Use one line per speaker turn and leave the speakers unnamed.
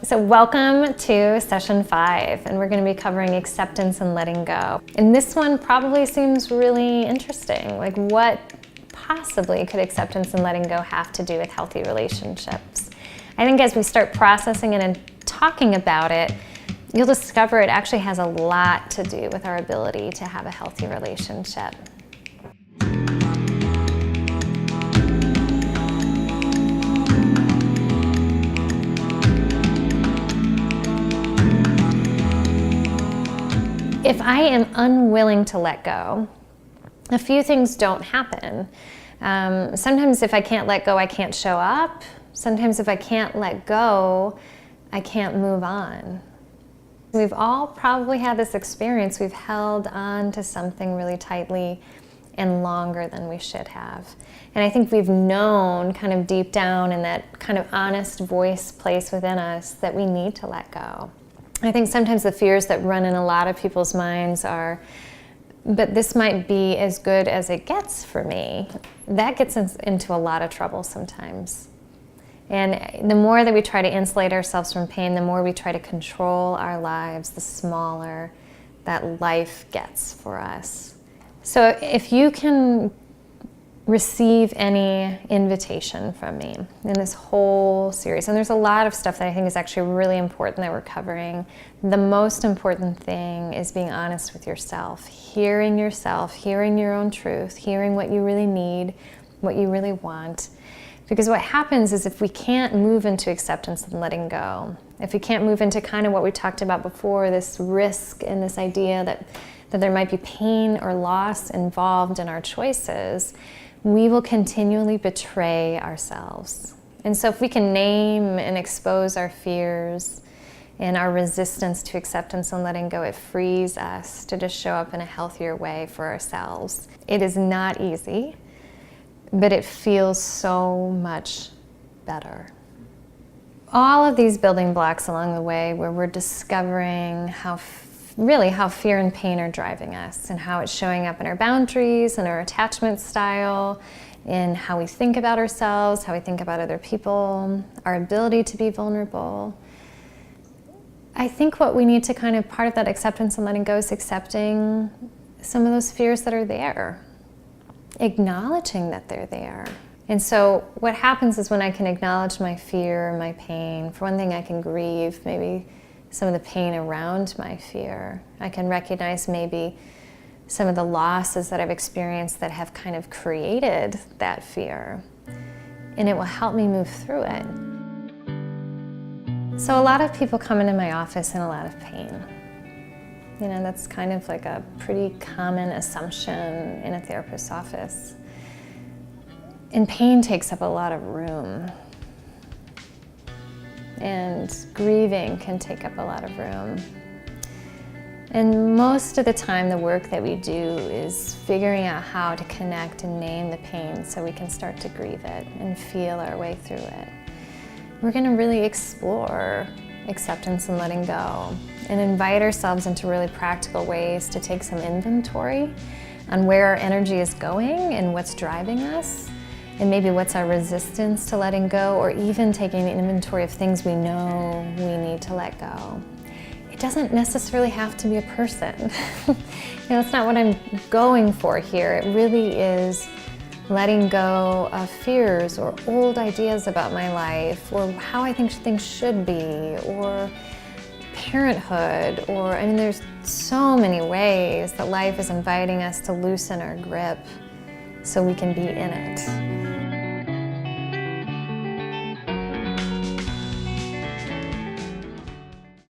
So welcome to session 5, and we're going to be covering acceptance and letting go. And this one probably seems really interesting. Like, what possibly could acceptance and letting go have to do with healthy relationships? I think as we start processing it and talking about it, you'll discover it actually has a lot to do with our ability to have a healthy relationship. If I am unwilling to let go, a few things don't happen. Sometimes if I can't let go, I can't show up. Sometimes if I can't let go, I can't move on. We've all probably had this experience. We've held on to something really tightly and longer than we should have. And I think we've known kind of deep down in that kind of honest voice place within us that we need to let go. I think sometimes the fears that run in a lot of people's minds are, but this might be as good as it gets for me. That gets us into a lot of trouble sometimes. And the more that we try to insulate ourselves from pain, the more we try to control our lives, the smaller that life gets for us. So if you can receive any invitation from me in this whole series, and there's a lot of stuff that I think is actually really important that we're covering. The most important thing is being honest with yourself, hearing your own truth, hearing what you really need, what you really want. Because what happens is if we can't move into acceptance and letting go, if we can't move into kind of what we talked about before, this risk and this idea that there might be pain or loss involved in our choices, we will continually betray ourselves. And so if we can name and expose our fears and our resistance to acceptance and letting go, it frees us to just show up in a healthier way for ourselves. It is not easy, but it feels so much better. All of these building blocks along the way where we're discovering how fear and pain are driving us and how it's showing up in our boundaries and our attachment style, in how we think about ourselves, how we think about other people, our ability to be vulnerable. I think what we need to part of that acceptance and letting go is accepting some of those fears that are there, acknowledging that they're there. And so what happens is when I can acknowledge my fear, my pain, for one thing I can grieve maybe some of the pain around my fear. I can recognize maybe some of the losses that I've experienced that have kind of created that fear. And it will help me move through it. So a lot of people come into my office in a lot of pain. You know, that's kind of like a pretty common assumption in a therapist's office. And pain takes up a lot of room. And grieving can take up a lot of room. And most of the time the work that we do is figuring out how to connect and name the pain so we can start to grieve it and feel our way through it. We're going to really explore acceptance and letting go and invite ourselves into really practical ways to take some inventory on where our energy is going and what's driving us. And maybe what's our resistance to letting go, or even taking an inventory of things we know we need to let go. It doesn't necessarily have to be a person. That's not what I'm going for here. It really is letting go of fears or old ideas about my life, or how I think things should be, or parenthood, or there's so many ways that life is inviting us to loosen our grip so we can be in it.